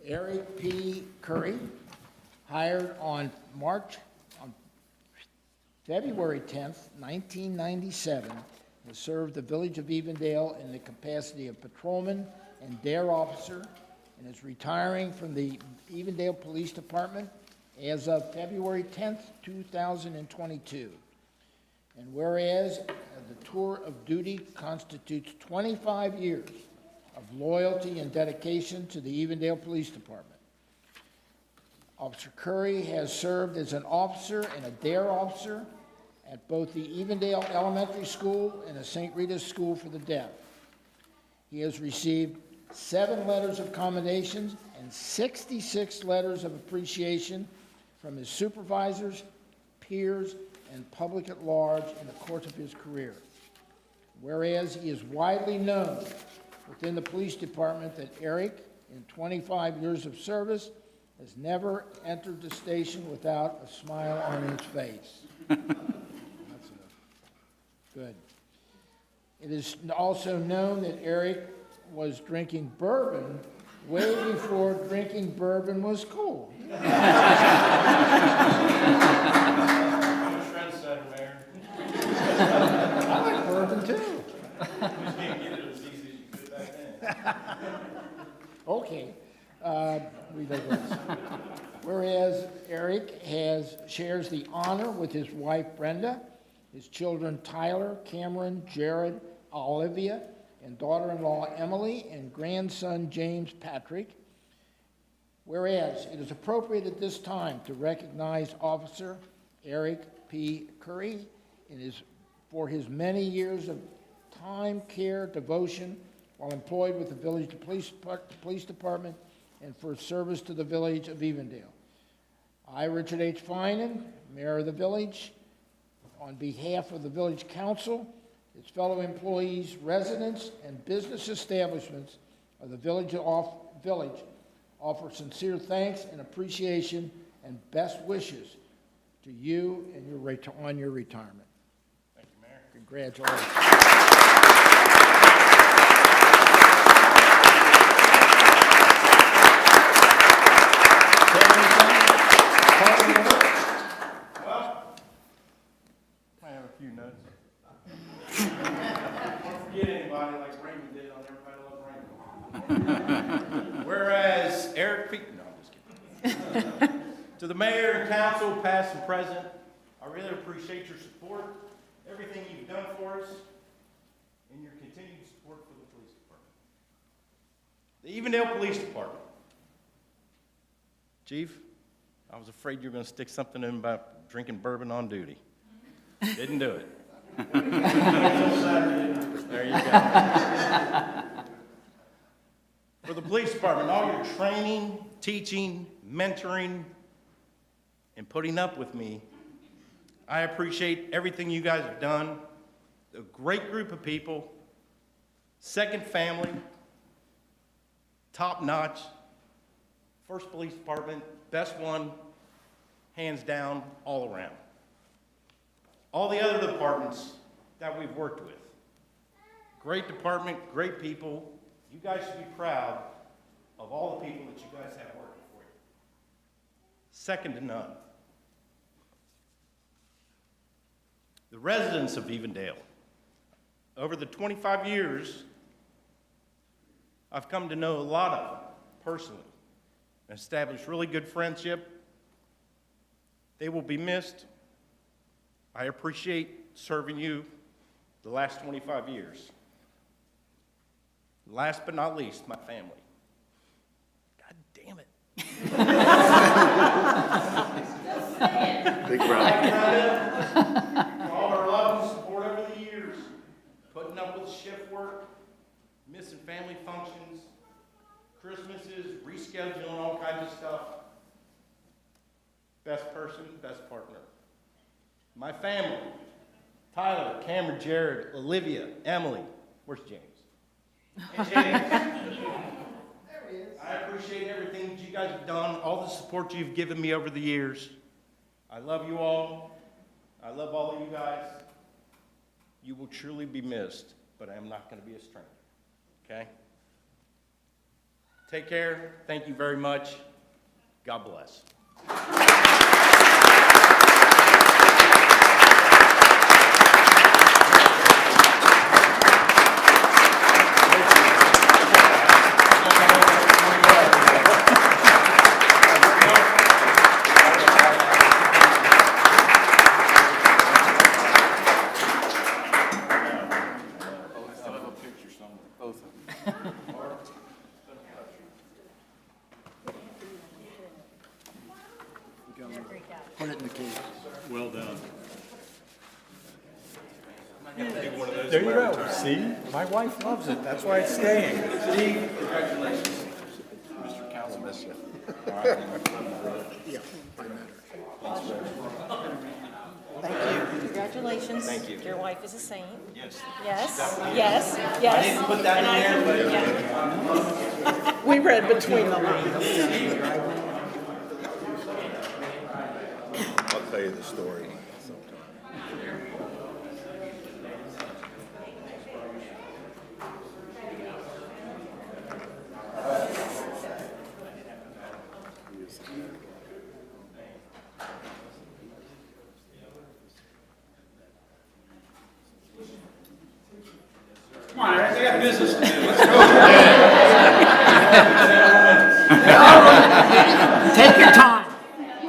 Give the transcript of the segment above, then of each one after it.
Eric P. Curry, hired on February 10th, 1997, to serve the village of Evendale in the capacity of patrolman and dare officer, and is retiring from the Evendale Police Department as of February 10th, 2022. And whereas the tour of duty constitutes 25 years of loyalty and dedication to the Evendale Police Department. Officer Curry has served as an officer and a dare officer at both the Evendale Elementary School and the St. Rita's School for the Deaf. He has received 7 letters of commendations and 66 letters of appreciation from his supervisors, peers, and public at large in the course of his career. Whereas he is widely known within the police department that Eric, in 25 years of service, has never entered the station without a smile on his face. That's good. It is also known that Eric was drinking bourbon way before drinking bourbon was cool. I'm a trendsetter, Mayor. I like bourbon too. You just can't get it as easy as you could back then. Okay. Read those words. Whereas Eric shares the honor with his wife Brenda, his children Tyler, Cameron, Jared, Olivia, and daughter-in-law Emily, and grandson James Patrick. Whereas it is appropriate at this time to recognize Officer Eric P. Curry for his many years of time, care, devotion while employed with the village police department and for service to the village of Evendale. I, Richard H. Finan, Mayor of the village, on behalf of the village council, its fellow employees, residents, and business establishments of the village, offer sincere thanks and appreciation and best wishes to you and on your retirement. Thank you, Mayor. Congratulations. Well, I have a few notes. Don't forget anybody like Raymond did on Everybody Loves Raymond. Whereas Eric P. No, I'm just kidding. To the mayor and council, past and present, I really appreciate your support, everything you've done for us, and your continued support for the police department. The Evendale Police Department. Chief, I was afraid you were going to stick something in about drinking bourbon on duty. Didn't do it. There you go. For the police department, all your training, teaching, mentoring, and putting up with me, I appreciate everything you guys have done. A great group of people, second family, top notch, first police department, best one, hands down, all around. All the other departments that we've worked with, great department, great people. You guys should be proud of all the people that you guys have working for you. Second to none. The residents of Evendale. Over the 25 years, I've come to know a lot of them personally and established really good friendship. They will be missed. I appreciate serving you the last 25 years. Last but not least, my family. God damn it. Big brother. For all our love and support over the years, putting up with shift work, missing family functions, Christmases, rescheduling all kinds of stuff. Best person, best partner. my family, Tyler, Cameron, Jared, Olivia, Emily. Where's James? And James. I appreciate everything that you guys have done, all the support you've given me over the years. I love you all. I love all of you guys. You will truly be missed, but I am not going to be a stranger, okay? Take care. Thank you very much. God bless. Put it in the case. Well done. There you go. See? My wife loves it. That's why it's staying. Steve, congratulations. Mr. Council, miss you. Yeah. Thank you. Congratulations. Thank you. Your wife is a saint. Yes. Yes, yes, yes. I didn't put that in there, but Yeah. We read between the lines. I'll tell you the story sometime. come on, Eric, we got business to do. Let's go. Take your time.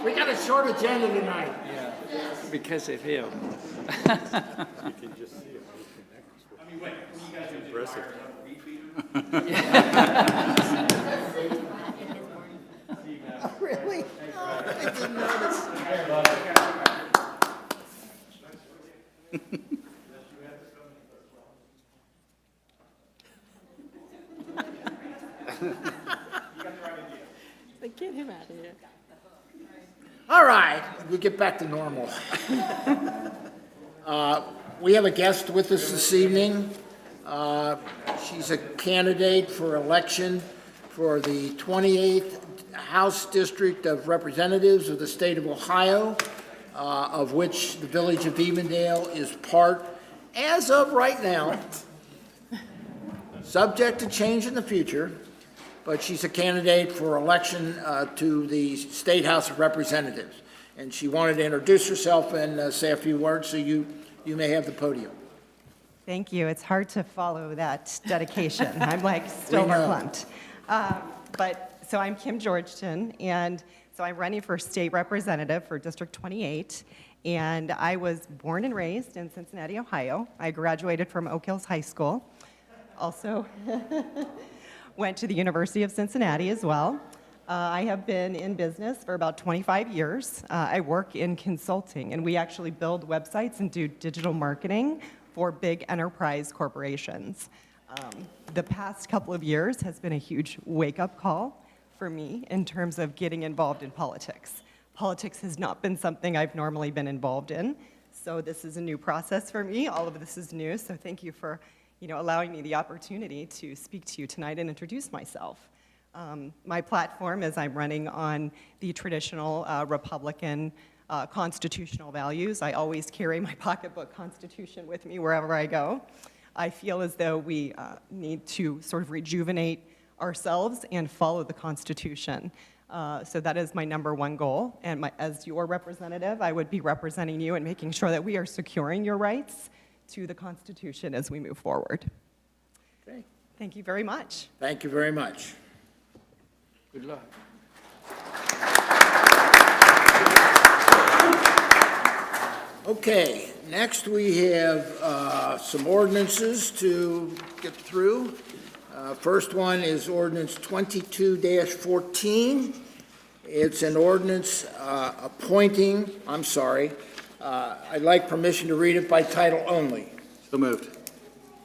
We got a short agenda tonight. Because of him. You can just see it. I mean, wait, what do you guys do? Impressive. Really? Oh, I didn't notice. Get him out of here. All right, we get back to normal. We have a guest with us this evening. She's a candidate for election for the 28th House District of Representatives of the state of Ohio, of which the village of Evendale is part as of right now, subject to change in the future. But she's a candidate for election to the State House of Representatives. And she wanted to introduce herself and say a few words, so you may have the podium. Thank you. It's hard to follow that dedication. I'm like still We know. verklempt. So I'm Kim Georgeton, and so I'm running for state representative for District 28. And I was born and raised in Cincinnati, Ohio. I graduated from Oak Hills High School. Also went to the University of Cincinnati as well. I have been in business for about 25 years. I work in consulting, and we actually build websites and do digital marketing for big enterprise corporations. The past couple of years has been a huge wake-up call for me in terms of getting involved in politics. Politics has not been something I've normally been involved in, so this is a new process for me. All of this is new, so thank you for allowing me the opportunity to speak to you tonight and introduce myself. My platform is I'm running on the traditional Republican constitutional values. I always carry my pocketbook constitution with me wherever I go. I feel as though we need to sort of rejuvenate ourselves and follow the Constitution. So that is my number one goal. And as your representative, I would be representing you and making sure that we are securing your rights to the Constitution as we move forward. Okay. Thank you very much. Thank you very much. Good luck. Okay, next we have some ordinances to get through. First one is ordinance 22-14. It's an ordinance appointing, I'd like permission to read it by title only. So moved.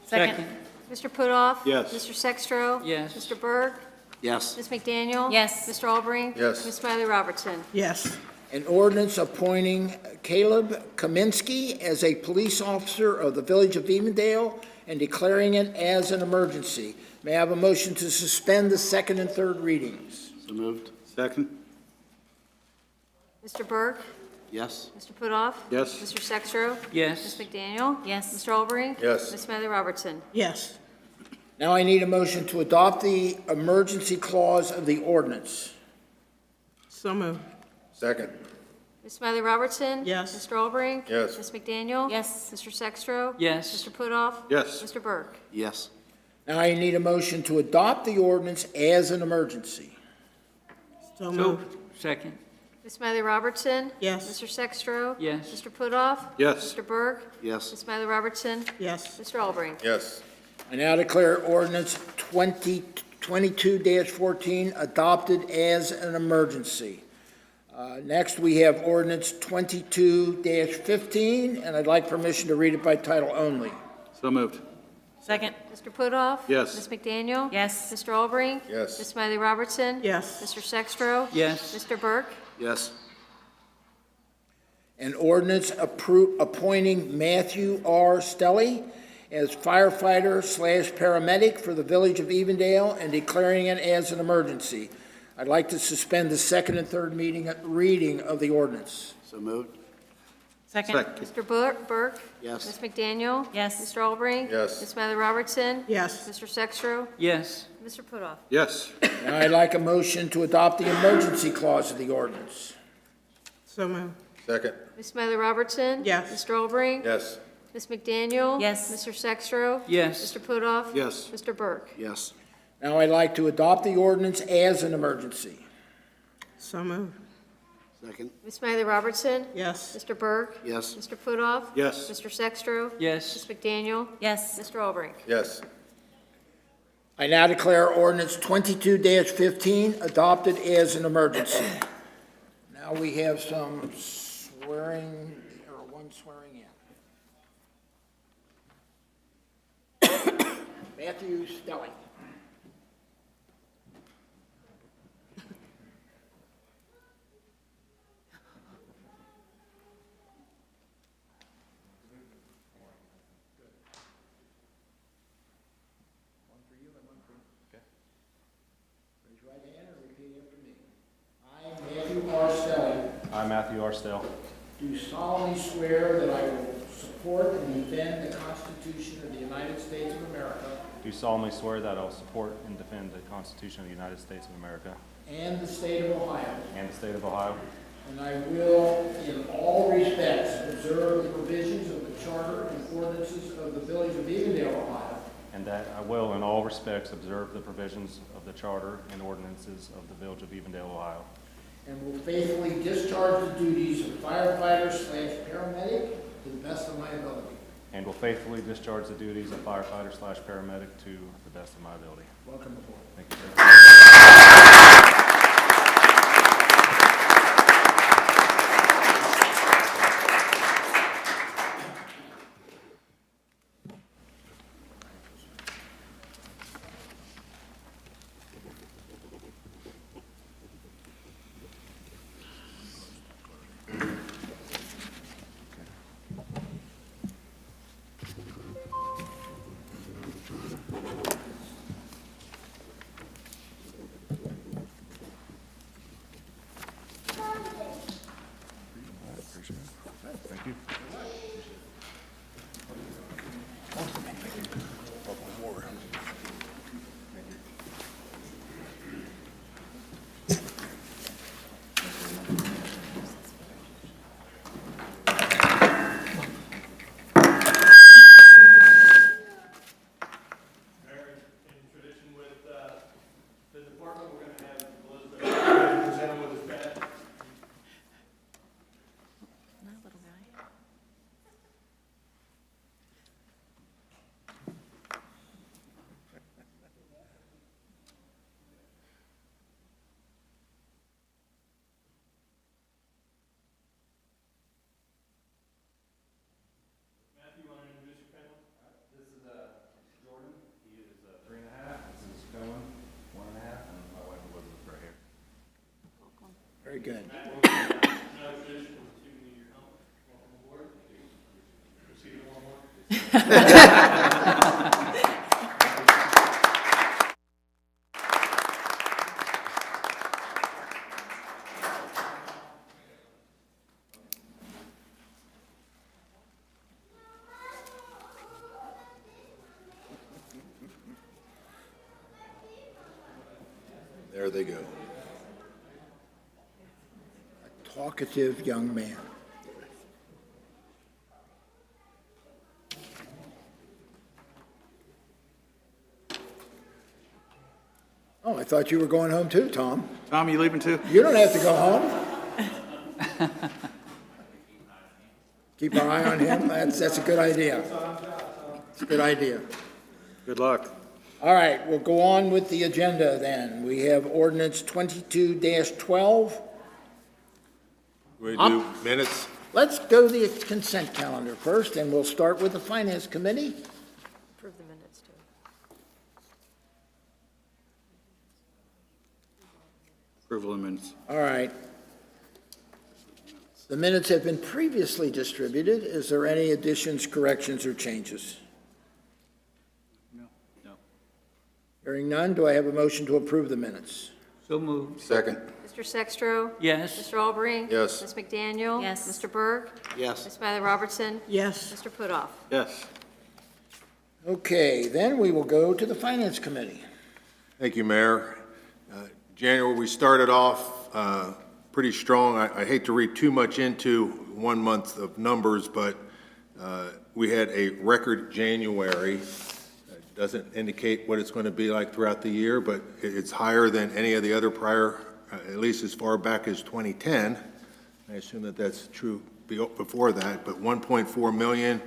Second. Mr. Putoff? Yes. Mr. Sextro? Yes. Mr. Berg? Yes. Ms. McDaniel? Yes. Mr. Albrecht? Yes. Ms. Smiley Robertson? Yes. An ordinance appointing Caleb Kaminsky as a police officer of the Village of Evendale and declaring it as an emergency. May I have a motion to suspend the second and third readings? So moved. Second? Mr. Burke? Yes. Mr. Putoff? Yes. Mr. Sextro? Ms. Yes. McDaniel? Yes. Mr. Albrecht? Yes. Ms. Smiley Robertson? Yes. Now I need a motion to adopt the emergency clause of the ordinance. So moved. Second? Ms. Smiley Robertson? Yes. Mr. Albrecht? Yes. Ms. McDaniel? Yes. Mr. Sextro? Yes. Mr. Putoff? Yes. Mr. Burke? Yes. Now I need a motion to adopt the ordinance as an emergency. So So, second. Ms. Smiley Robertson? Yes. Mr. Sextro? Yes. Mr. Putoff? Yes. Mr. Burke? Yes. Ms. Smiley Robertson? Yes. Mr. Albrecht? Yes. I now declare ordinance 2022-14 adopted as an emergency. Next, we have ordinance 22-15, and I'd like permission to read it by title only. So moved. Second. Mr. Putoff? Yes. Ms. McDaniel? Yes. Mr. Albrecht? Yes. Ms. Smiley Robertson? Yes. Mr. Sextro? Yes. Mr. Burke? Yes. An ordinance appointing Matthew R. Stelly as firefighter/paramedic for the Village of Evendale and declaring it as an emergency. I'd like to suspend the second and third reading of the ordinance. So moved. Second. Mr. Burke? Yes. Ms. McDaniel? Yes. Mr. Albrecht? Yes. Ms. Smiley Robertson? Yes. Mr. Sextro? Yes. Mr. Putoff? Yes. Now I'd like a motion to adopt the emergency clause of the ordinance. So moved. Second? Ms. Smiley Robertson? Yes. Mr. Albrecht? Yes. Ms. McDaniel? Yes. Mr. Sextro? Yes. Mr. Putoff? Yes. Mr. Burke? Yes. Now I'd like to adopt the ordinance as an emergency. So moved. Second? Ms. Smiley Robertson? Yes. Mr. Burke? Yes. Mr. Putoff? Yes. Mr. Sextro? Yes. Ms. McDaniel? Yes. Mr. Albrecht? Yes. I now declare ordinance 22-15 adopted as an emergency. Now we have some swearing, or one swearing in. Matthew Stelly. Raise your right hand and repeat after me. I, Matthew R. Stelly, I, Matthew R. Stell, do solemnly swear that I will support and defend the Constitution of the United States of America do solemnly swear that I will support and defend the Constitution of the United States of America and the state of Ohio, and the state of Ohio, and I will, in all respects, observe the provisions of the Charter and ordinances of the Village of Evendale, Ohio, and that I will in all respects observe the provisions of the Charter and ordinances of the Village of Evendale, Ohio, and will faithfully discharge the duties of firefighter/paramedic to the best of my ability. and will faithfully discharge the duties of firefighter/paramedic to the best of my ability. Welcome aboard. Thank you, sir. Thank you. In tradition with the department, we're going to have Elizabeth present him with his badge. No, little guy. Matthew, you want to introduce your family? This is Jordan. He is 3.5. This is Cohen, 1.5, and my wife Elizabeth right here. Very good. There they go. Talkative young man. Oh, I thought you were going home too, Tom. Tom, you leaving too? You don't have to go home. Keep our eye on him. That's a good idea. It's a good idea. Good luck. All right, we'll go on with the agenda then. We have ordinance 22-12. We do minutes? Let's go to the consent calendar first, and we'll start with the Finance Committee. Approve the minutes, too. Approval of minutes. All right. The minutes have been previously distributed. Is there any additions, corrections, or changes? No. Hearing none, do I have a motion to approve the minutes? So moved. Second. Mr. Sextro. Yes. Mr. Albrecht. Yes. Ms. McDaniel. Yes. Mr. Berg. Yes. Ms. Smiley Robertson. Yes. Mr. Putoff. Yes. Okay, then we will go to the Finance Committee. Thank you, Mayor. January, we started off pretty strong. I hate to read too much into 1 month of numbers, but we had a record January. It doesn't indicate what it's going to be like throughout the year, but it's higher than any of the other prior, at least as far back as 2010. I assume that that's true before that, but 1.4 million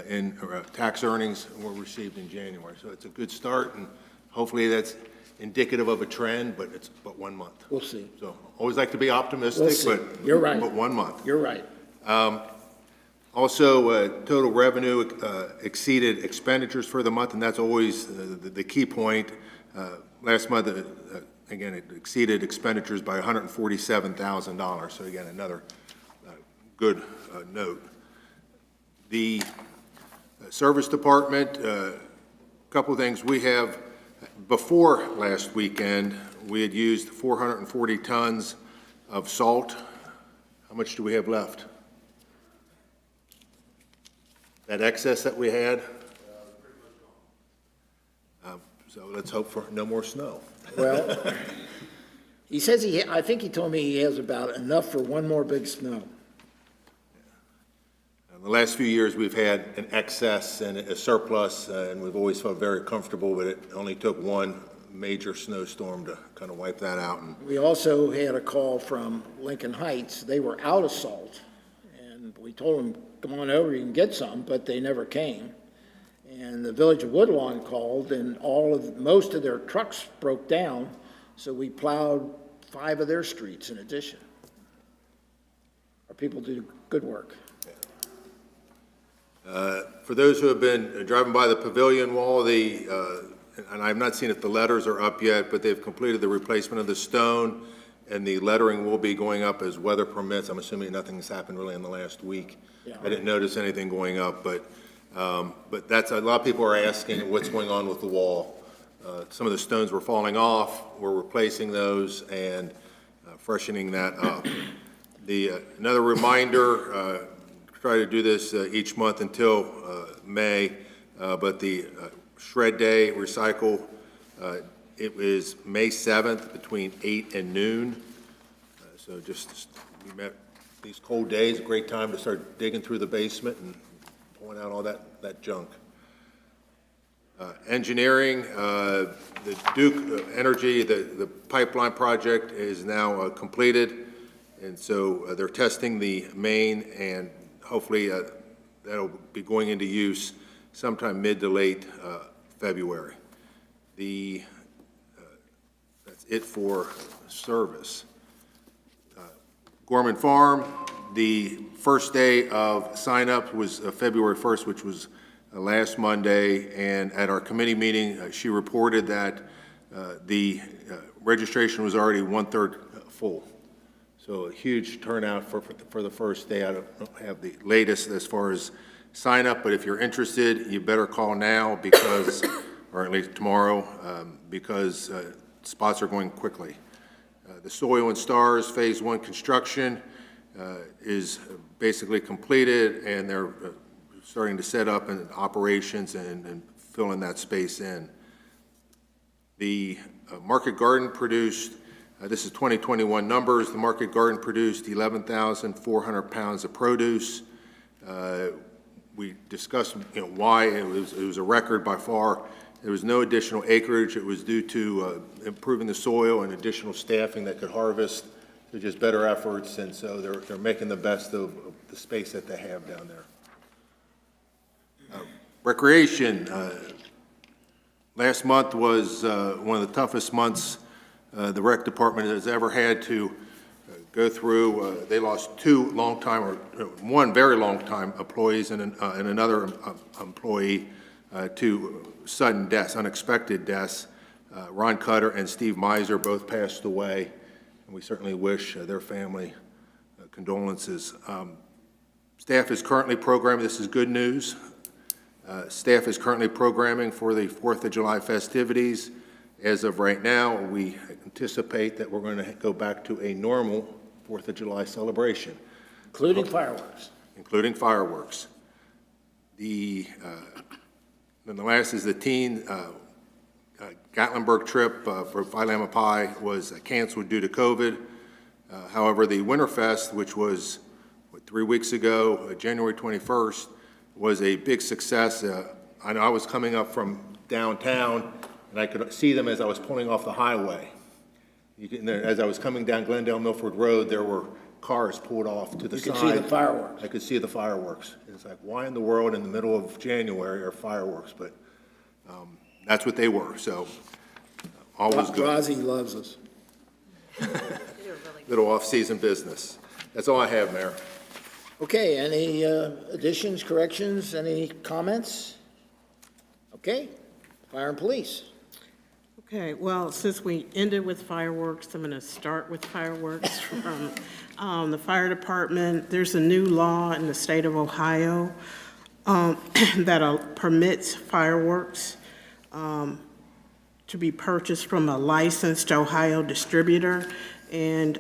in tax earnings were received in January. So it's a good start, and hopefully that's indicative of a trend, but it's but 1 month. We'll see. So always like to be optimistic, We'll see. but You're right. But 1 month. You're right. Also, total revenue exceeded expenditures for the month, and that's always the key point. Last month, again, it exceeded expenditures by $147,000. So again, another good note. The Service Department, a couple of things. We have, before last weekend, we had used 440 tons of salt. How much do we have left? That excess that we had? So let's hope for no more snow. Well, he says I think he told me he has about enough for one more big snow. In the last few years, we've had an excess and a surplus, and we've always felt very comfortable, but it only took one major snowstorm to kind of wipe that out. And We also had a call from Lincoln Heights. They were out of salt, and we told them, come on over, you can get some, but they never came. And the Village of Woodlawn called, and most of their trucks broke down, so we plowed 5 of their streets in addition. Our people do good work. for those who have been driving by the pavilion wall, and I've not seen if the letters are up yet, but they've completed the replacement of the stone, and the lettering will be going up as weather permits. I'm assuming nothing's happened really in the last week. Yeah. I didn't notice anything going up, but that's, a lot of people are asking what's going on with the wall. Some of the stones were falling off. We're replacing those and freshening that up. Another reminder, try to do this each month until May, but the Shred Day Recycle, it was May 7th between 8 and noon. So we met these cold days, a great time to start digging through the basement and pulling out all that junk. Engineering, the Duke Energy, the pipeline project is now completed, and so they're testing the main, and hopefully that'll be going into use sometime mid to late February. That's it for service. Gorman Farm, the first day of sign-up was February 1st, which was last Monday, and at our committee meeting, she reported that the registration was already 1/3 full. So a huge turnout for the first day. I don't have the latest as far as sign up, but if you're interested, you better call now because, or at least tomorrow, because spots are going quickly. The Soil and Stars Phase 1 construction is basically completed, and they're starting to set up in operations and filling that space in. The Market Garden produced, this is 2021 numbers, the Market Garden produced 11,400 pounds of produce. We discussed why it was a record by far. There was no additional acreage. It was due to improving the soil and additional staffing that could harvest. They're just better efforts, and so they're making the best of the space that they have down there. Recreation. Last month was one of the toughest months the rec department has ever had to go through. They lost one very long-time employees and another employee to sudden deaths, unexpected deaths. Ron Cutter and Steve Miser both passed away, and we certainly wish their family condolences. Staff is currently programming, this is good news, staff is currently programming for the 4th of July festivities. As of right now, we anticipate that we're going to go back to a normal 4th of July celebration. Including fireworks. Including fireworks. Then the last is the teen Gatlinburg trip for Phi Lambda Pi was canceled due to COVID. However, the Winterfest, which was 3 weeks ago, January 21st, was a big success. I know I was coming up from downtown, and I could see them as I was pulling off the highway. As I was coming down Glendale Milford Road, there were cars pulled off to the side. You could see the fireworks. I could see the fireworks. It's like, why in the world in the middle of January are fireworks? But that's what they were, so all was good. Rozzy loves us. Little off-season business. That's all I have, Mayor. Okay, any additions, corrections, any comments? Okay, fire and police. Okay, well, since we ended with fireworks, I'm going to start with fireworks from the fire department. There's a new law in the state of Ohio that permits fireworks to be purchased from a licensed Ohio distributor. And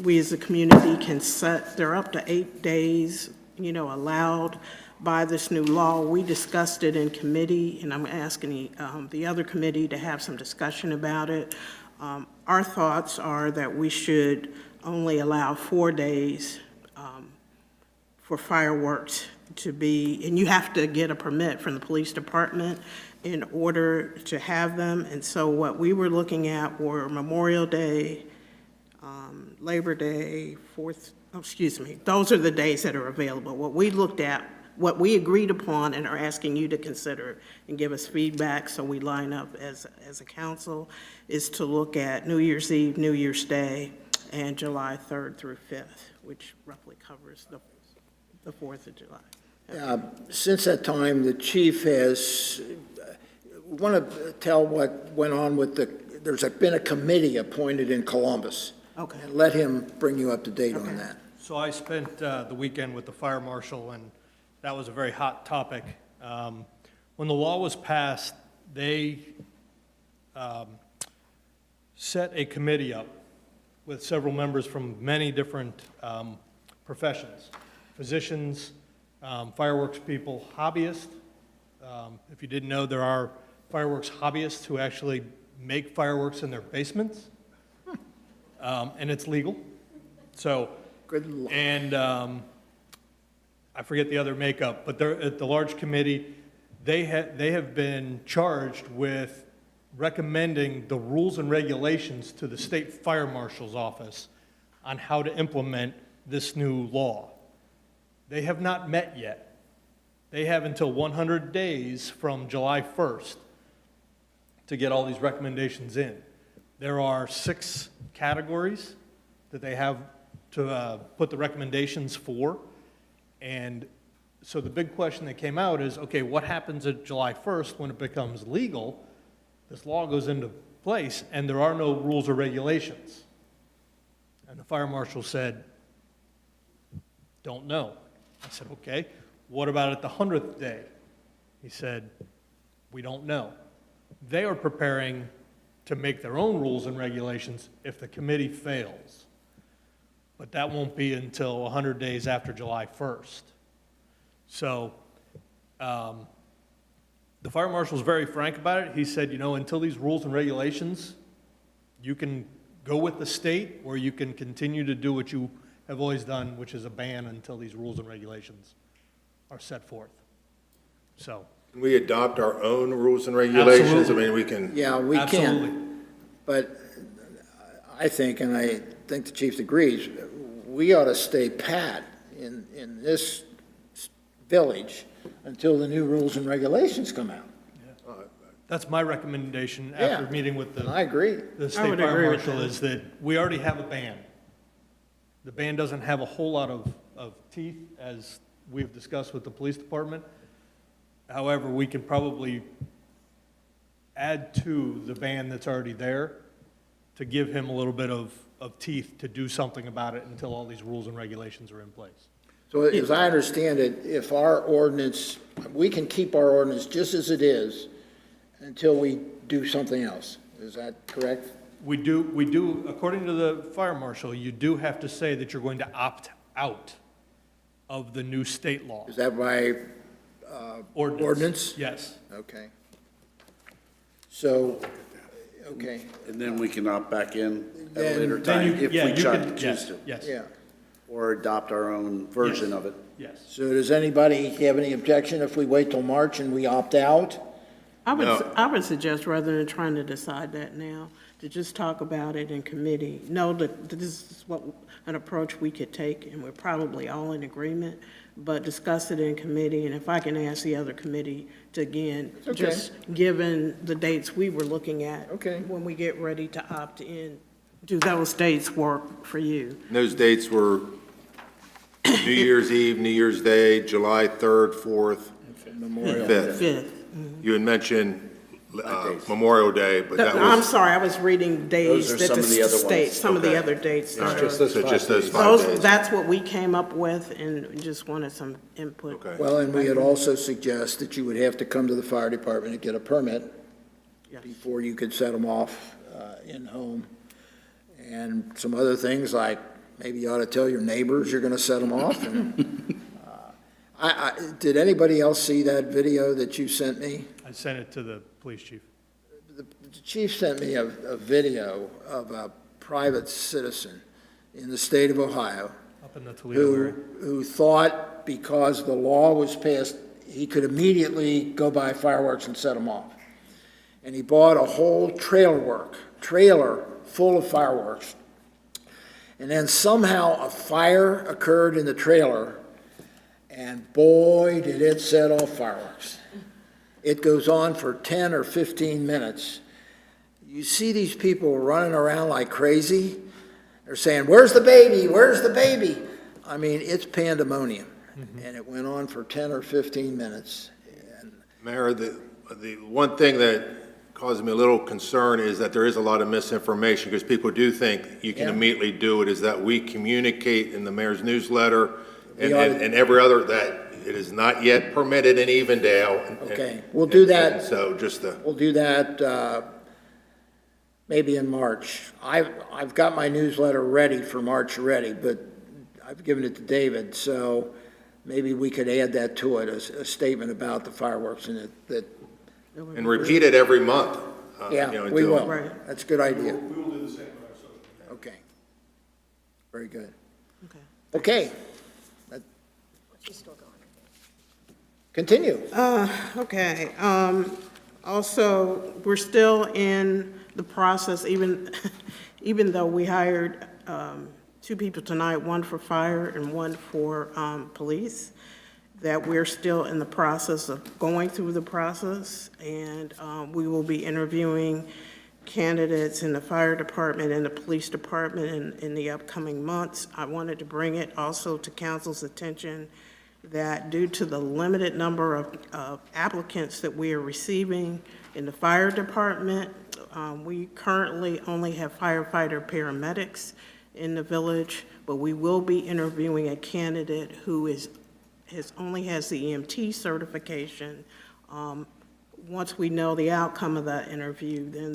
we as a community can set, they're up to 8 days, allowed by this new law. We discussed it in committee, and I'm asking the other committee to have some discussion about it. Our thoughts are that we should only allow 4 days for fireworks to be, and you have to get a permit from the police department in order to have them. And so what we were looking at were Memorial Day, Labor Day, those are the days that are available. What we looked at, what we agreed upon and are asking you to consider and give us feedback so we line up as a council, is to look at New Year's Eve, New Year's Day, and July 3rd through 5th, which roughly covers the 4th of July. Since that time, the chief has, want to tell what went on with there's been a committee appointed in Columbus. Okay. And let him bring you up to date on that. So I spent the weekend with the fire marshal, and that was a very hot topic. When the law was passed, they set a committee up with several members from many different professions, physicians, fireworks people, hobbyists. If you didn't know, there are fireworks hobbyists who actually make fireworks in their basements, and it's legal. So, Good luck. and I forget the other makeup, but they're at the large committee. They have been charged with recommending the rules and regulations to the state fire marshal's office on how to implement this new law. They have not met yet. They have until 100 days from July 1st to get all these recommendations in. There are 6 categories that they have to put the recommendations for. And so the big question that came out is, okay, what happens at July 1st when it becomes legal? This law goes into place and there are no rules or regulations. And the fire marshal said, don't know. I said, okay, what about at the 100th day? He said, we don't know. They are preparing to make their own rules and regulations if the committee fails. But that won't be until 100 days after July 1st. So the fire marshal was very frank about it. He said, you know, until these rules and regulations, you can go with the state, or you can continue to do what you have always done, which is a ban until these rules and regulations are set forth. So. Can we adopt our own rules and regulations? Absolutely. I mean, we can. Yeah, we Absolutely. can. But I think, and I think the chief agrees, we ought to stay pat in this village until the new rules and regulations come out. That's my recommendation after Yeah. meeting with And I agree. the I state would fire agree with marshal, that. is that we already have a ban. The ban doesn't have a whole lot of teeth, as we've discussed with the police department. However, we can probably add to the ban that's already there to give him a little bit of teeth to do something about it until all these rules and regulations are in place. So as I understand it, if our ordinance, we can keep our ordinance just as it is until we do something else. Is that correct? We do, according to the fire marshal, you do have to say that you're going to opt out of the new state law. Is that by ordinance? Yes. Okay. So, okay, And then we can opt back in at a Then- later Then time you, if yeah, we you choose can, to. yes, yes. yeah. Or adopt our own version Yes. of it. Yes. So does anybody have any objection if we wait till March and we opt out? I would suggest, rather than trying to decide that now, to just talk about it in committee. Know that this is what, an approach we could take, and we're probably all in agreement, but discuss it in committee, and if I can ask the other committee to, again, Okay. just given the dates we were looking at. Okay. When we get ready to opt in, do those dates work for you? And those dates were New Year's Eve, New Year's Day, July 3rd, 4th, Memorial. 5th. Fifth. You had mentioned Memorial Day, but that I'm was, sorry, I was reading days Those are that some the of the other state, ones. some of the Okay. other dates. that are- so just those 5 Those, days. that's what we came up with, and just wanted some input. Okay. Well, and we had also suggested that you would have to come to the fire department and get a permit Yes. before you could set them off in-home. And some other things like, maybe you ought to tell your neighbors you're gonna set them off. And, did anybody else see that video that you sent me? I sent it to the police chief. The chief sent me a video of a private citizen in the state of Ohio Up in the Toledo area. who thought because the law was passed, he could immediately go buy fireworks and set them off. And he bought a whole trailer full of fireworks. And then somehow a fire occurred in the trailer, and boy, did it set off fireworks. It goes on for 10 or 15 minutes. You see these people running around like crazy. They're saying, "Where's the baby? Where's the baby?" I mean, it's pandemonium. And it went on for 10 or 15 minutes. And Mayor, the one thing that causes me a little concern is that there is a lot of misinformation, because people do think you can Yeah. immediately do it, is that we communicate in the mayor's newsletter and We ought to- and every other, that it is not yet permitted in Evendale. And- Okay, we'll do that. and so just the, We'll do that maybe in March. I've got my newsletter ready for March already, but I've given it to David, so maybe we could add that to it, a statement about the fireworks in it, that, and repeat it every month. yeah, you know, we until- will. Right. That's a good idea. We will do the same with our social media. Okay. Very good. Okay. Okay. Continue. Okay, also, we're still in the process, even though we hired, 2 people tonight, one for fire and one for, police, that we're still in the process of going through the process, and, we will be interviewing candidates in the fire department and the police department in the upcoming months. I wanted to bring it also to council's attention that due to the limited number of applicants that we are receiving in the fire department, we currently only have firefighter paramedics, in the village, but we will be interviewing a candidate who only has the EMT certification. Once we know the outcome of that interview, then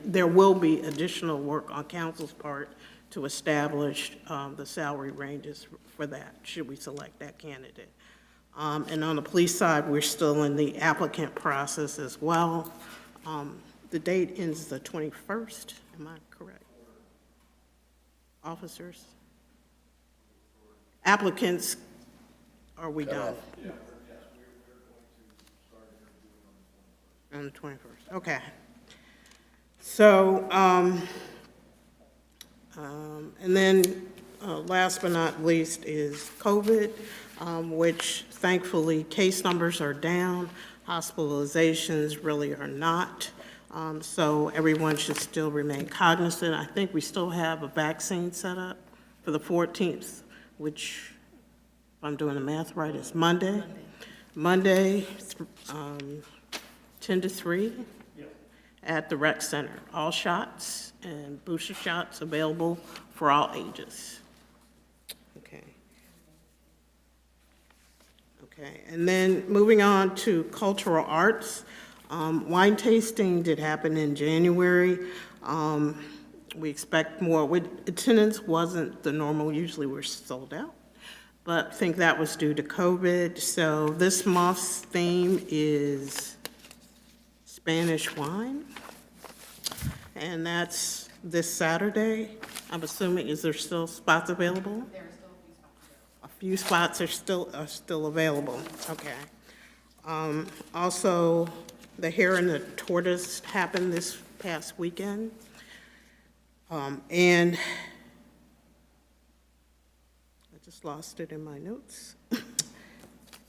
there will be additional work on council's part to establish the salary ranges for that, should we select that candidate. And on the police side, we're still in the applicant process as well. The date ends the 21st, am I correct? Officers? Applicants, are we done? On the 21st, okay. So, and then last but not least is COVID, which thankfully case numbers are down, hospitalizations really are not. So everyone should still remain cognizant. I think we still have a vaccine set up for the 14th, which, if I'm doing the math right, is Monday. Monday, 10 to 3 at the rec center. All shots and booster shots available for all ages. Okay. Okay, and then moving on to cultural arts. Wine tasting did happen in January. We expect more. Attendance wasn't the normal, usually we're sold out, but I think that was due to COVID. So this month's theme is Spanish wine, and that's this Saturday. I'm assuming, is there still spots available? There are still a few spots available. A few spots are still available, okay. Also, the Hare and the Tortoise happened this past weekend. And I just lost it in my notes.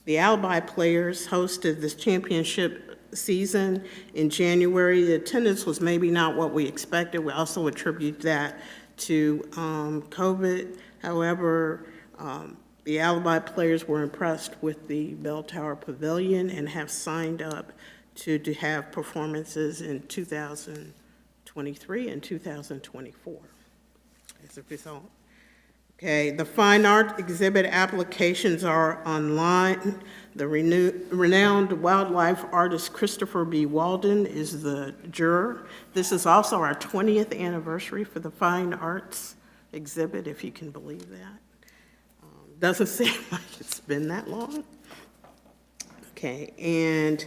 The Alibi Players hosted this championship season in January. The attendance was maybe not what we expected. We also attribute that to COVID. However, the Alibi Players were impressed with the Bell Tower Pavilion and have signed up to have performances in 2023 and 2024 as a result. Okay, the fine art exhibit applications are online. The renowned wildlife artist Christopher B. Walden is the juror. This is also our 20th anniversary for the fine arts exhibit, if you can believe that. Doesn't seem like it's been that long. Okay, and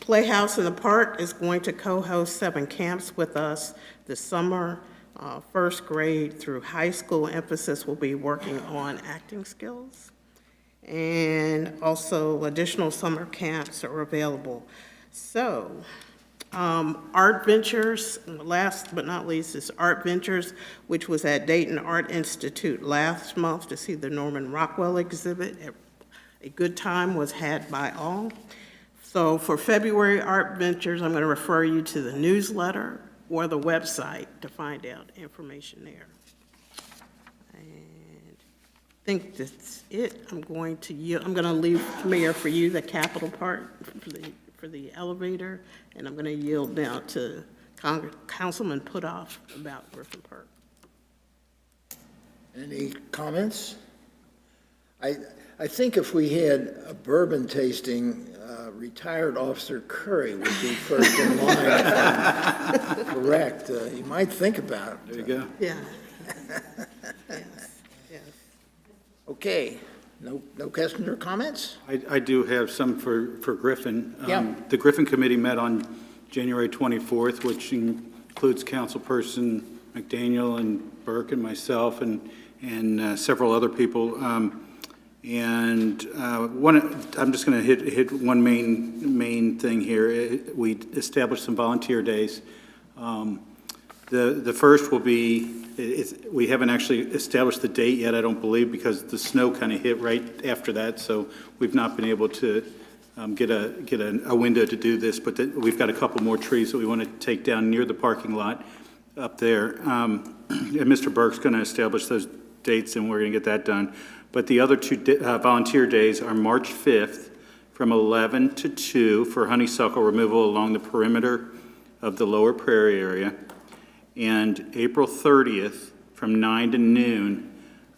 Playhouse in the Park is going to co-host 7 camps with us this summer. First grade through high school emphasis will be working on acting skills. And also additional summer camps are available. So, Art Ventures, last but not least, is Art Ventures, which was at Dayton Art Institute last month to see the Norman Rockwell exhibit. A good time was had by all. So for February Art Ventures, I'm going to refer you to the newsletter or the website to find out information there. And I think that's it. I'm going to leave, Mayor, for you the capital part for the elevator, and I'm going to yield now to Councilman Putoff about Griffin Park. Any comments? I think if we had a bourbon tasting, retired Officer Curry would be first in line, if I'm correct. You might think about it. There you go. Yeah. Yes, yes. Okay, no questions or comments? I do have some for Griffin. Yeah. The Griffin Committee met on January 24th, which includes Councilperson McDaniel and Burke and myself and several other people. I'm just going to hit one main thing here. We established some volunteer days. The first will be, we haven't actually established the date yet, I don't believe, because the snow kind of hit right after that, so we've not been able to get a window to do this, but we've got a couple more trees that we want to take down near the parking lot up there. And Mr. Burke's going to establish those dates, and we're going to get that done. But the other two volunteer days are March 5th from 11 to 2 for honeysuckle removal along the perimeter of the Lower Prairie area, and April 30th from 9 to noon.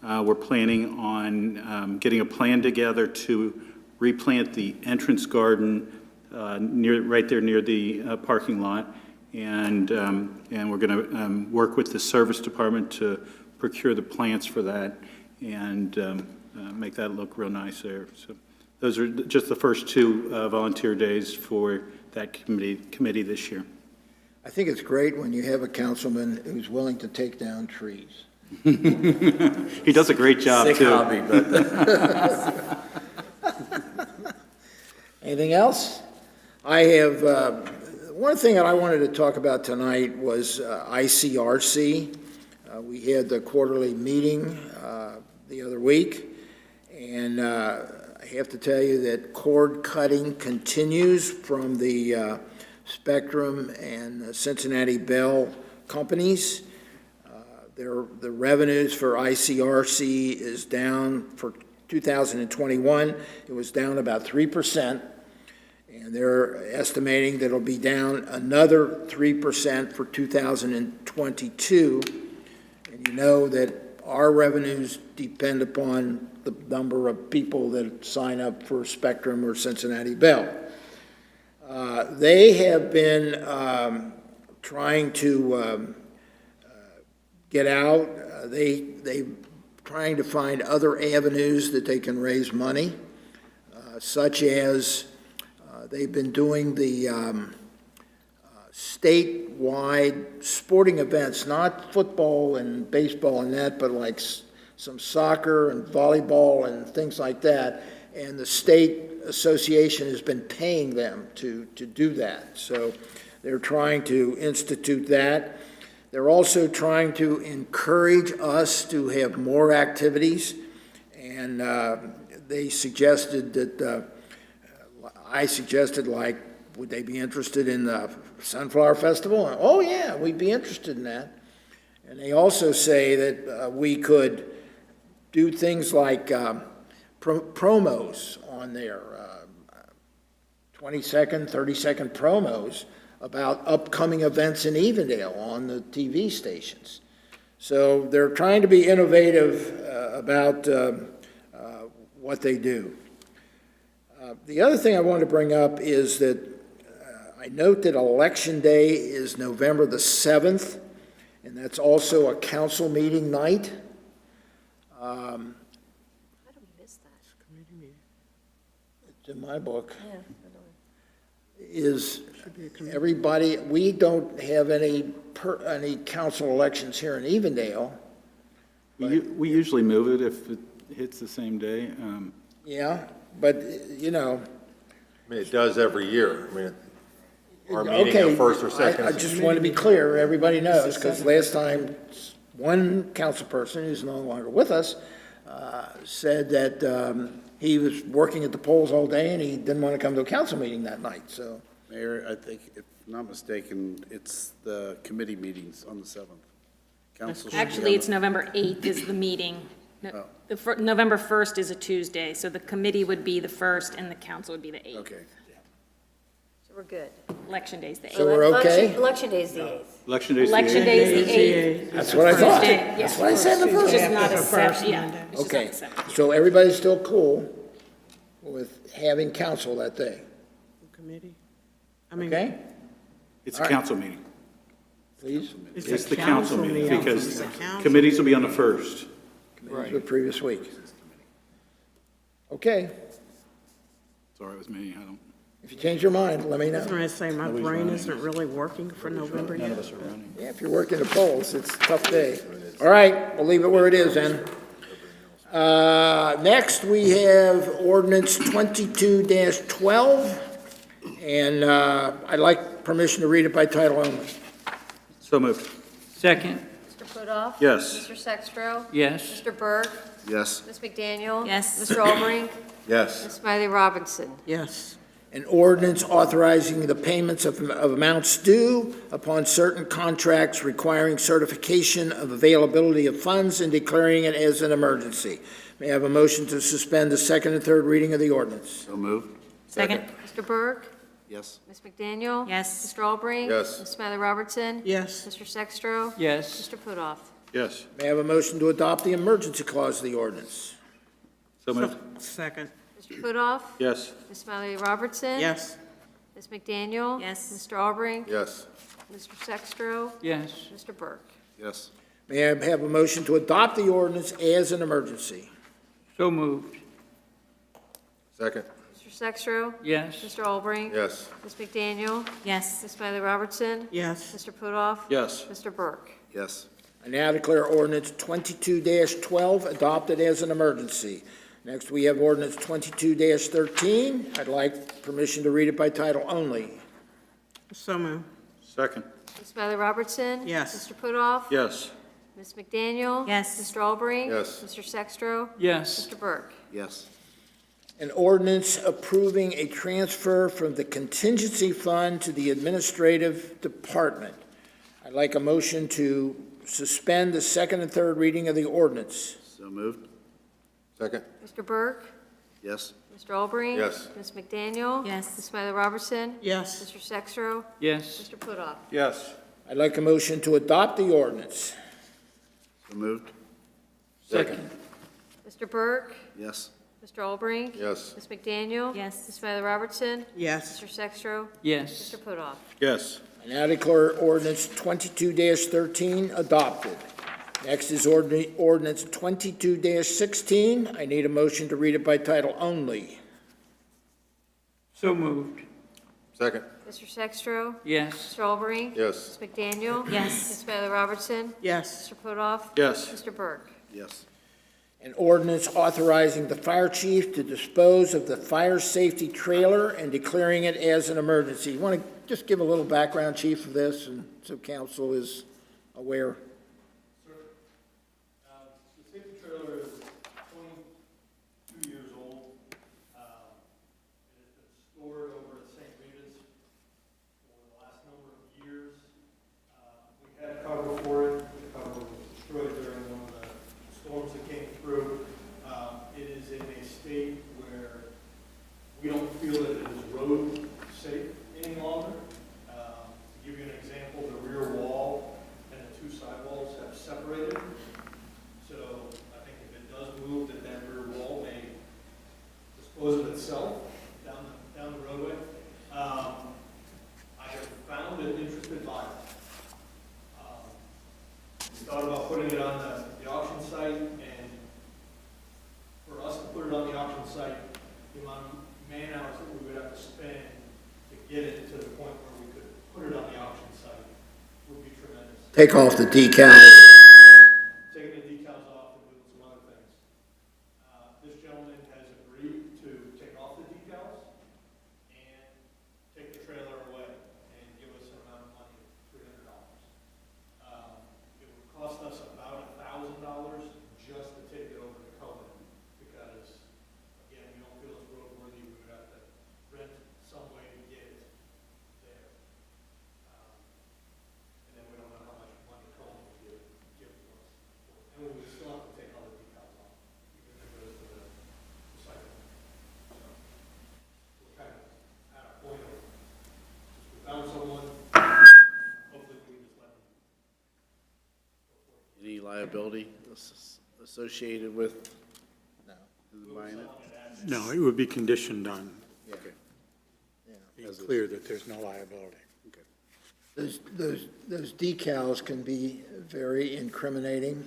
We're planning on getting a plan together to replant the entrance garden right there near the parking lot. And we're going to work with the service department to procure the plants for that and make that look real nice there. So those are just the first 2 volunteer days for that committee this year. I think it's great when you have a councilman who's willing to take down trees. He does a great job, Sick too. hobby, but Anything else? I have, one thing that I wanted to talk about tonight was ICRC. We had the quarterly meeting the other week, and I have to tell you that cord cutting continues from the Spectrum and Cincinnati Bell companies. The revenues for ICRC is down for 2021. It was down about 3%, and they're estimating that it'll be down another 3% for 2022. And you know that our revenues depend upon the number of people that sign up for Spectrum or Cincinnati Bell. They have been trying to get out. They trying to find other avenues that they can raise money, such as they've been doing the statewide sporting events, not football and baseball and that, but like some soccer and volleyball and things like that. And the state association has been paying them to do that. So they're trying to institute that. They're also trying to encourage us to have more activities, and they suggested that, I suggested, like, would they be interested in the Sunflower Festival? And, oh yeah, we'd be interested in that. And they also say that we could do things like promos on there, 20-second, 30-second promos about upcoming events in Evendale on the TV stations. So they're trying to be innovative about what they do. The other thing I want to bring up is that I note that Election Day is November the 7th, and that's also a council meeting night. How do we miss that? It's in my book. Yeah, I know. Is everybody, we don't have any council elections here in Evendale. We usually move it if it hits the same day. Yeah, but, you know. I mean, it does every year. I mean, our meeting Okay, of first or second. I just want to be clear, everybody knows, because last time, one council person who's no longer with us said that he was working at the polls all day and he didn't want to come to a council meeting that night, so. Mayor, I think, if I'm not mistaken, it's the committee meetings on the 7th. Council should be Actually, on it's November 8th is the meeting. Oh. November 1st is a Tuesday, so the committee would be the 1st and the council would be the 8th. Okay. So we're good. Election Day's the 8th. So we're okay? Election Day is the 8th. Election Day's the Election 8th. Day is the 8th. That's what I thought. Tuesday, That's what I said the It's first. just not a First seven, yeah. Monday. it's just Okay, not a seven. so everybody's still cool with having council that day, Committee? I mean, okay? It's a council meeting. Please, It's the council meeting because It's a council. committees will be on the 1st. the previous week. Okay, It's all right with me. I don't. if you change your mind, let me I was know. going to say, my brain isn't really working for November None yet. of us are running. Yeah, if you're working the polls, it's a tough day. All right, we'll leave it where it is then. Next, we have ordinance 22-12, and I'd like permission to read it by title only. So moved. Second, Mr. Putoff? Yes. Mr. Sextro? yes. Mr. Burke? Yes. Ms. McDaniel? Yes. Mr. Albrecht? Yes. Ms. Smiley Robinson? Yes. An ordinance authorizing the payments of amounts due upon certain contracts requiring certification of availability of funds and declaring it as an emergency. May I have a motion to suspend the second and third reading of the ordinance? So moved. Second? Mr. Burke? Yes. Ms. McDaniel? Yes. Mr. Albrecht? Yes. Ms. Smiley Robertson? Yes. Mr. Sextro? Yes. Mr. Putoff? Yes. May I have a motion to adopt the emergency clause of the ordinance? So moved. Second. Mr. Putoff. Yes. Ms. Smiley Robertson. Yes. Ms. McDaniel. Yes. Mr. Albrecht. Yes. Mr. Sextro. Yes. Mr. Burke. Yes. May I have a motion to adopt the ordinance as an emergency? So moved. Second. Mr. Sextro. Yes. Mr. Albrecht. Yes. Ms. McDaniel. Yes. Ms. Smiley Robertson. Yes. Mr. Putoff. Yes. Mr. Burke. Yes. I now declare ordinance 22-12 adopted as an emergency. Next, we have ordinance 22-13. I'd like permission to read it by title only. So moved. Second. Ms. Smiley Robertson. Yes. Mr. Putoff. Yes. Ms. McDaniel. Yes. Mr. Albrecht. Yes. Mr. Sextro. Yes. Mr. Burke. Yes. An ordinance approving a transfer from the contingency fund to the administrative department. I'd like a motion to suspend the second and third reading of the ordinance. So moved. Second. Mr. Burke. Yes. Mr. Albrecht. Yes. Ms. McDaniel. Yes. Ms. Smiley Robertson. Yes. Mr. Sextro. Yes. Mr. Putoff. Yes. I'd like a motion to adopt the ordinance. So moved. Second. Mr. Burke. Yes. Mr. Albrecht. Yes. Ms. McDaniel. Yes. Ms. Smiley Robertson. Yes. Mr. Sextro. Yes. Mr. Putoff. Yes. I now declare ordinance 22-13 adopted. Next is ordinance 22-16. I need a motion to read it by title only. So moved. Second. Mr. Sextro. Yes. Mr. Albrecht. Yes. Ms. McDaniel. Yes. Ms. Smiley Robertson. Yes. Mr. Putoff. Yes. Mr. Burke. Yes. An ordinance authorizing the fire chief to dispose of the fire safety trailer and declaring it as an emergency. You want to just give a little background, chief, of this, and so council is aware? The safety trailer is 22 years old. It has been stored over at St. Rita's for the last number of years. We had cover for it. The cover was destroyed during one of the storms that came through. It is in a state where we don't feel that it is road safe any longer. To give you an example, the rear wall and the two sidewalls have separated. So I think if it does move, that rear wall may dispose of itself down the roadway. I have found an interested buyer. We thought about putting it on the auction site, and for us to put it on the auction site, the amount of man hours that we would have to spend to get it to the point where we could put it on the auction site would be tremendous. Take off the decals. Taking the decals off and doing some other things. This gentleman has agreed to take off the decals and take the trailer away and give us an amount of money, $300. It would cost us about $1,000 just to take it over to Cohen, because, again, we don't feel it's roadworthy. We would have to rent some way to get it there. And then we don't know how much money Cohen will give to us. And we would still have to take all the decals off, even if it goes to the recycling. So we're kind of at a point of, we found someone, hopefully we can just let them. Any liability associated with buying it? No, it would be conditioned on Okay. being clear that there's no liability. Those decals can be very incriminating.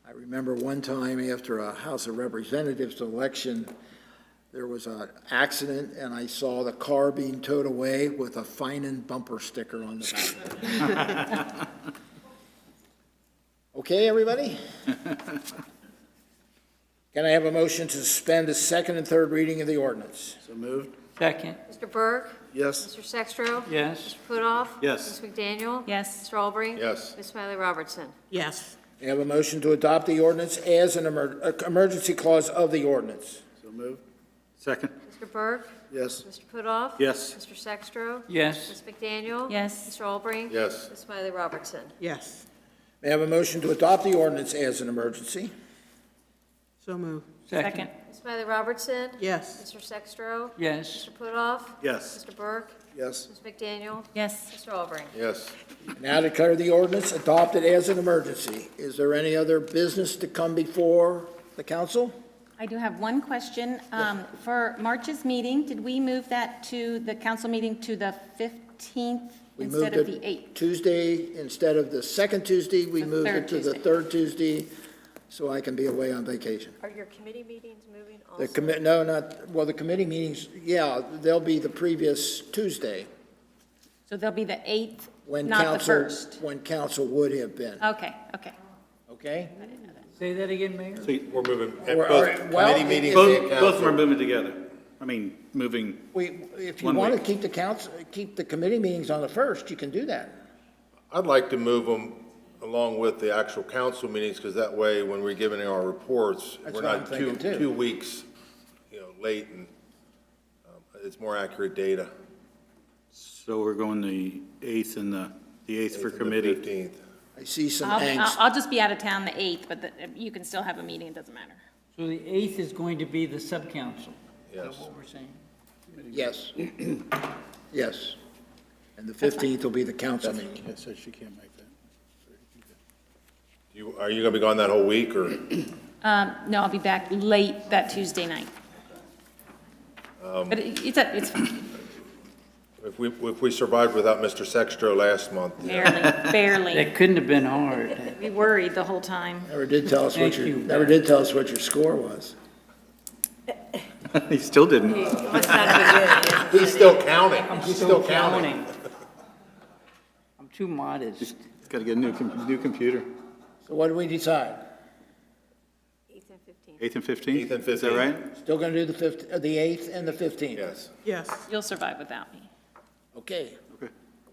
I remember one time after a House of Representatives election, there was an accident, and I saw the car being towed away with a Finan bumper sticker on the back. Okay, everybody? Can I have a motion to suspend the second and third reading of the ordinance? So moved. Second. Mr. Burke. Yes. Mr. Sextro. Yes. Mr. Putoff. Yes. Ms. McDaniel. Yes. Mr. Albrecht. Yes. Ms. Smiley Robertson. Yes. May I have a motion to adopt the ordinance as an emergency clause of the ordinance? So moved. Second. Mr. Burke. Yes. Mr. Putoff. Yes. Mr. Sextro. Yes. Ms. McDaniel. Yes. Mr. Albrecht. Yes. Ms. Smiley Robertson. Yes. May I have a motion to adopt the ordinance as an emergency? So moved. Second. Ms. Smiley Robertson? Yes. Mr. Sextro? Yes. Mr. Putoff? Yes. Mr. Burke? Yes. Ms. McDaniel? Yes. Mr. Albrecht? Yes. Now declare the ordinance adopted as an emergency. Is there any other business to come before the council? I do have one question. For March's meeting, did we move that to the council meeting to the 15th We instead moved of it the 8th? Tuesday, instead of the second Tuesday, we The moved it third to the Tuesday. third Tuesday, so I can be away on vacation. Are your committee meetings moving also? The commit, no, not, well, the committee meetings, yeah, they'll be the previous Tuesday, So they'll be the 8th, when not the council, 1st? when council would have been, Okay, okay. okay? Say that again, Mayor? We're moving at Or- both or- well, committee meetings Both, and both of them are council. moving together. I mean, moving, If you One want to week. keep the council, keep the committee meetings on the first, you can do that. I'd like to move them along with the actual council meetings, because that way, when we're giving our reports, That's we're what I'm not thinking, too. 2 weeks, late, and it's more accurate data. so we're going the 8th and the 8th for And the committee. 15th. I see some I'll angst. I'll just be out of town the 8th, but you can still have a meeting, it doesn't matter. So the 8th is going to be the sub-council? Is that Yes. what we're saying? Yes. Yes. And the 15th will be the council meeting. Yeah, so she can't make that. Are you going to be gone that whole week, or? No, I'll be back late that Tuesday night. But it's If we survived without Mr. Sextro last month, barely. That couldn't have been hard. We worried the whole time. Never did tell us what Thank your, you. never did tell us what your score was. He still didn't. he's still counting. He's still counting. Counting. I'm too modest. Got to get a new computer. So what do we decide? 8th and 15th. 8th and 15th? 8th and Is that 15th. right? Still going to do the 8th and the 15th? Yes. Yes. You'll survive without me. Okay. Okay.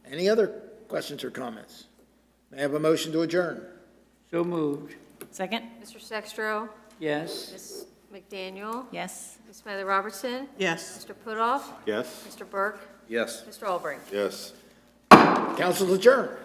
Any other questions or comments? May I have a motion to adjourn? So moved. Second? Mr. Sextro? Yes. Ms. McDaniel? Yes. Ms. Smiley Robertson? Yes. Mr. Putoff? Yes. Mr. Burke? Yes. Mr. Albrecht? Yes. Council's adjourned.